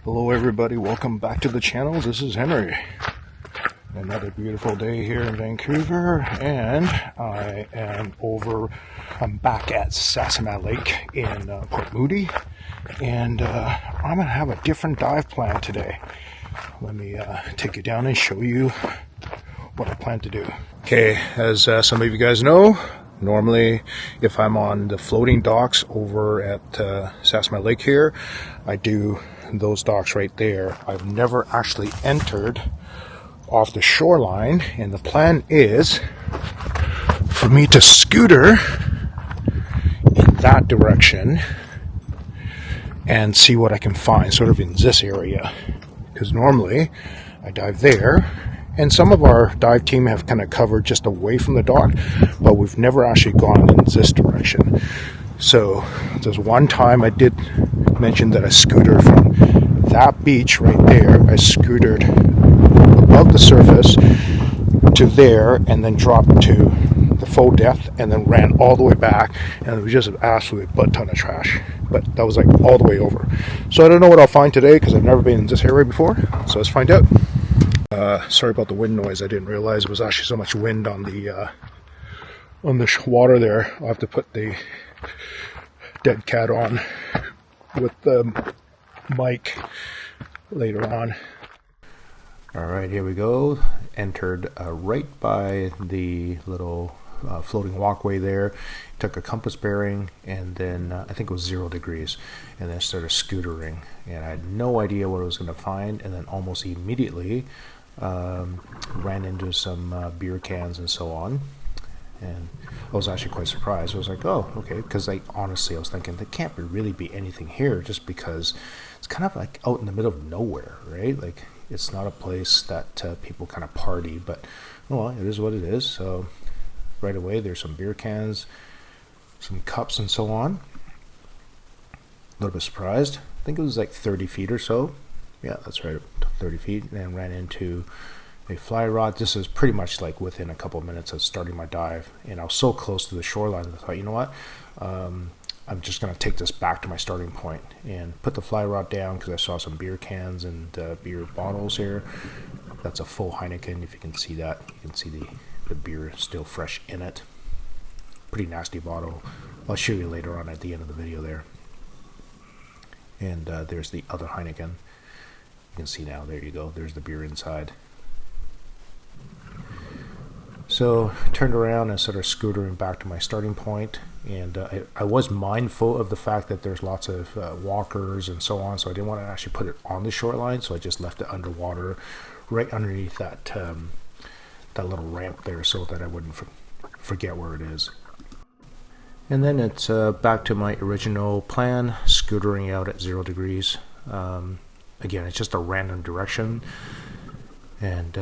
Hello everybody, welcome back to the channel. This is Henry. Another beautiful day here in Vancouver, and I'm back at Sasamat Lake in Port Moody, and I'm going to have a different dive plan today. Let me take you down and show you what I plan to do. Okay, as some of you guys know, normally if I'm on the floating docks over at Sasamat Lake here, I do those docks right there. I've never actually entered off the shoreline, and the plan is for me to scooter in that direction and see what I can find sort of in this area, because normally I dive there, and some of our dive team have kind of covered just away from the dock, but we've never actually gone in this direction. So there's one time I did mention that I scooted from that beach right there. I scooted above the surface to there and then dropped to the full depth and then ran all the way back, and it was just an absolute butt ton of trash, but that was like all the way over. So I don't know what I'll find today because I've never been in this area before, so let's find out. Sorry about the wind noise. I didn't realize it was actually so much wind on the water there. I'll have to put the dead cat on with the mic later on. Alright, here we go. Entered right by the little floating walkway there. Took a compass bearing, and then I think it was 0 degrees, and then started scootering, and I had no idea what I was going to find, and then almost immediately ran into some beer cans and so on. And I was actually quite surprised. I was like, oh, okay, because honestly I was thinking there can't really be anything here, just because it's kind of like out in the middle of nowhere, right? Like, it's not a place that people kind of party, but well, it is what it is. So right away there's some beer cans, some cups and so on. A little bit surprised. I think it was like 30 feet or so. Yeah, that's right, 30 feet, and ran into a fly rod. This is pretty much like within a couple of minutes of starting my dive, and I was so close to the shoreline that I thought, you know what, I'm just going to take this back to my starting point and put the fly rod down, because I saw some beer cans and beer bottles here. That's a full Heineken. If you can see that, you can see the beer still fresh in it. Pretty nasty bottle. I'll show you later on at the end of the video there. And there's the other Heineken. You can see now, there you go, there's the beer inside. So turned around and started scootering back to my starting point, and I was mindful of the fact that there's lots of walkers and so on, so I didn't want to actually put it on the shoreline, so I just left it underwater right underneath that that little ramp there, so that I wouldn't forget where it is. And then it's back to my original plan, scootering out at 0 degrees. Again, it's just a random direction, and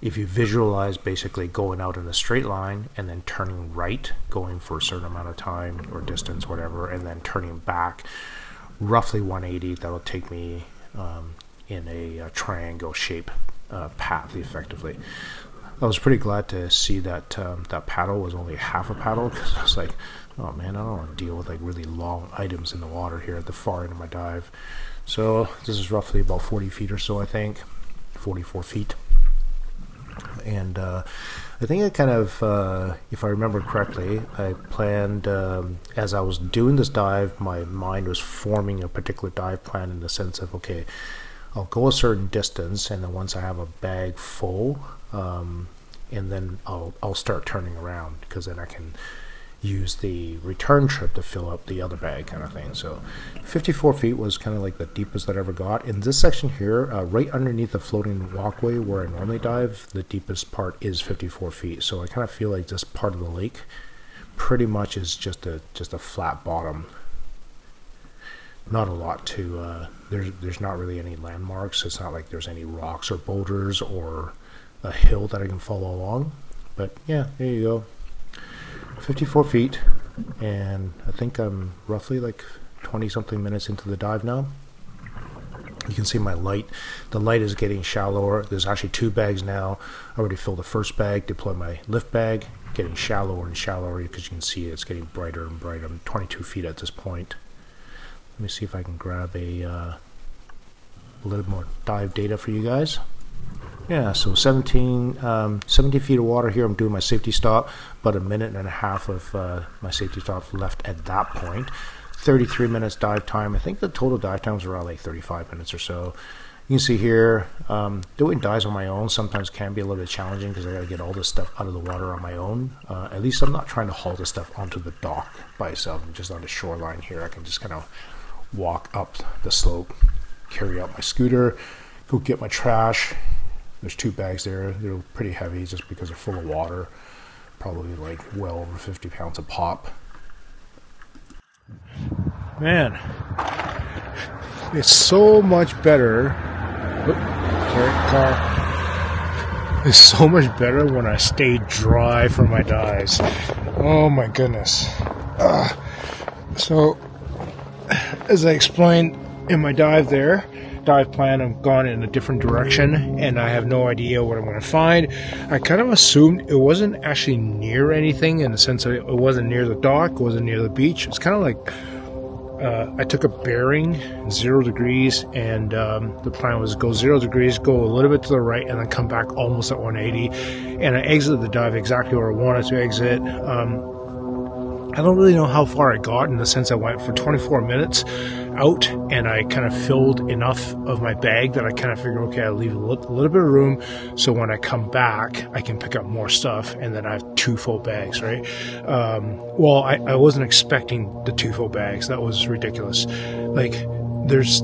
if you visualize basically going out in a straight line and then turning right, going for a certain amount of time or distance, whatever, and then turning back roughly 180, that'll take me in a triangle shape path effectively. I was pretty glad to see that that paddle was only half a paddle, because I was like, oh man, I don't want to deal with like really long items in the water here at the far end of my dive. So this is roughly about 40 feet or so, I think, 44 feet. And I think I kind of, if I remember correctly, I planned, as I was doing this dive, my mind was forming a particular dive plan in the sense of, okay, I'll go a certain distance, and then once I have a bag full, and then I'll start turning around, because then I can use the return trip to fill up the other bag, kind of thing. So 54 feet was kind of like the deepest that I ever got. In this section here, right underneath the floating walkway where I normally dive, the deepest part is 54 feet. So I kind of feel like this part of the lake pretty much is just a flat bottom. Not a lot to there's not really any landmarks. It's not like there's any rocks or boulders or a hill that I can follow along. But yeah, there you go. 54 feet, and I think I'm roughly like 20 something minutes into the dive now. You can see my light. The light is getting shallower. There's actually 2 bags now. I already filled the first bag, deployed my lift bag, getting shallower and shallower because you can see it's getting brighter and brighter. I'm 22 feet at this point. Let me see if I can grab a little more dive data for you guys. Yeah, so 17 feet of water here. I'm doing my safety stop, but a minute and a half of my safety stop left at that point. 33 minutes dive time. I think the total dive time was around like 35 minutes or so. You can see here, doing dives on my own sometimes can be a little bit challenging because I got to get all this stuff out of the water on my own. At least I'm not trying to haul this stuff onto the dock by itself. I'm just on the shoreline here. I can just kind of walk up the slope, carry out my scooter, go get my trash. There's 2 bags there. They're pretty heavy just because they're full of water. Probably like well over 50 pounds a pop. Man, it's so much better. It's so much better when I stay dry for my dives. Oh my goodness. So, as I explained in my dive plan, I've gone in a different direction and I have no idea what I'm going to find. I kind of assumed it wasn't actually near anything in the sense that it wasn't near the dock, it wasn't near the beach. It's kind of like I took a bearing 0 degrees and the plan was go 0 degrees, go a little bit to the right and then come back almost at 180, and I exited the dive exactly where I wanted to exit. I don't really know how far I got in the sense I went for 24 minutes out and I kind of filled enough of my bag that I kind of figured, okay, I'll leave a little bit of room so when I come back I can pick up more stuff, and then I have 2 full bags, right? Well, I wasn't expecting the 2 full bags. That was ridiculous. Like, there's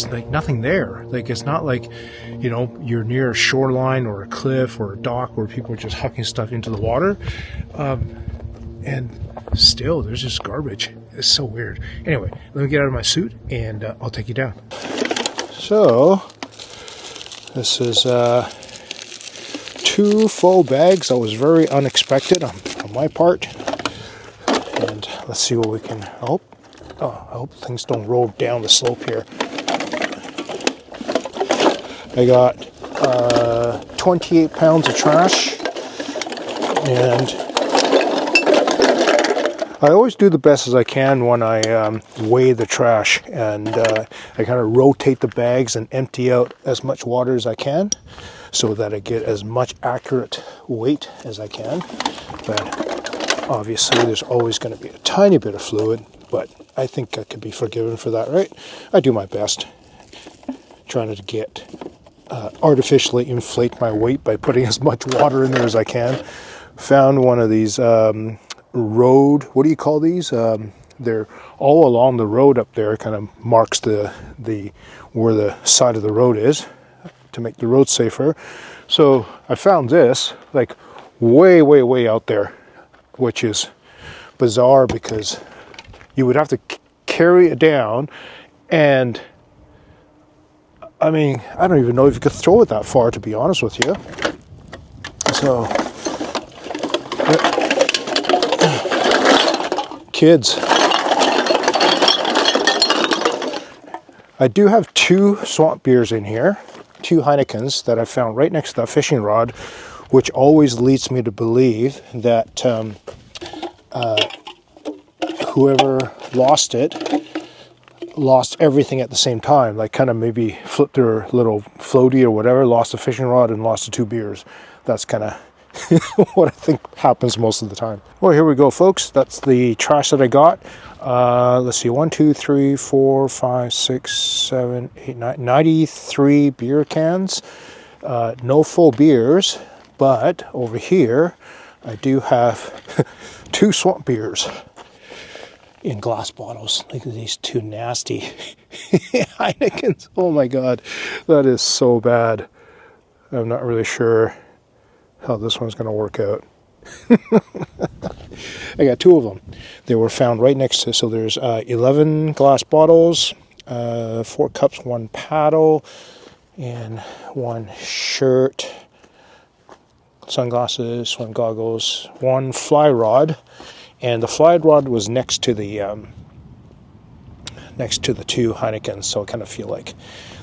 like nothing there. Like, it's not like, you know, you're near a shoreline or a cliff or a dock where people are just hucking stuff into the water. And still, there's just garbage. It's so weird. Anyway, let me get out of my suit and I'll take you down. So, this is 2 full bags. That was very unexpected on my part. And let's see what we can. I hope things don't roll down the slope here. I got 28 pounds of trash, and I always do the best as I can when I weigh the trash, and I kind of rotate the bags and empty out as much water as I can so that I get as much accurate weight as I can. But obviously there's always going to be a tiny bit of fluid, but I think I could be forgiven for that, right? I do my best trying to get artificially inflate my weight by putting as much water in there as I can. Found one of these road, what do you call these? They're all along the road up there. It kind of marks the where the side of the road is to make the road safer. So I found this like way out there, which is bizarre because you would have to carry it down, and I mean, I don't even know if you could throw it that far, to be honest with you. So, kids. I do have 2 swamp beers in here, 2 Heinekens that I found right next to that fishing rod, which always leads me to believe that whoever lost it lost everything at the same time, like kind of maybe flipped their little floaty or whatever, lost a fishing rod and lost the 2 beers. That's kind of what I think happens most of the time. Well, here we go, folks. That's the trash that I got. Let's see, 1, 2, 3, 4, 5, 6, 7, 8, 9, 93 beer cans. No full beers, but over here I do have 2 swamp beers in glass bottles. Look at these 2 nasty Heinekens. Oh my god, that is so bad. I'm not really sure how this one's going to work out. I got 2 of them. They were found right next to, so there's 11 glass bottles, 4 cups, 1 paddle, and 1 shirt, sunglasses, swim goggles, 1 fly rod. And the fly rod was next to the next to the two Heinekens, so I kind of feel like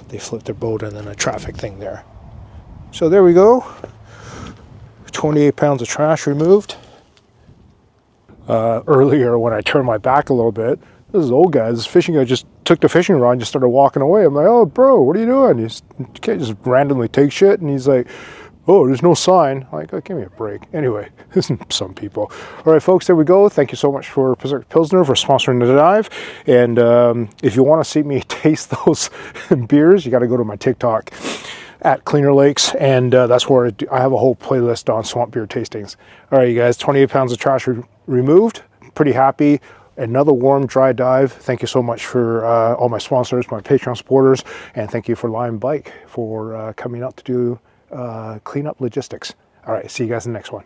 they flipped their boat and then a traffic thing there. So there we go. 28 pounds of trash removed. Earlier when I turned my back a little bit, this is old guy, this fishing guy just took the fishing rod and just started walking away. I'm like, oh bro, what are you doing? You can't just randomly take shit. And he's like, oh, there's no sign. I'm like, oh, give me a break. Anyway, some people. All right, folks, there we go. Thank you so much for Pacific Pilsner for sponsoring the dive. And if you want to see me taste those beers, you got to go to my TikTok at Cleaner Lakes, and that's where I have a whole playlist on swamp beer tastings. All right, you guys, 28 pounds of trash removed. Pretty happy. Another warm, dry dive. Thank you so much for all my sponsors, my Patreon supporters, and thank you for Lion Bike for coming out to do cleanup logistics. All right, see you guys in the next one.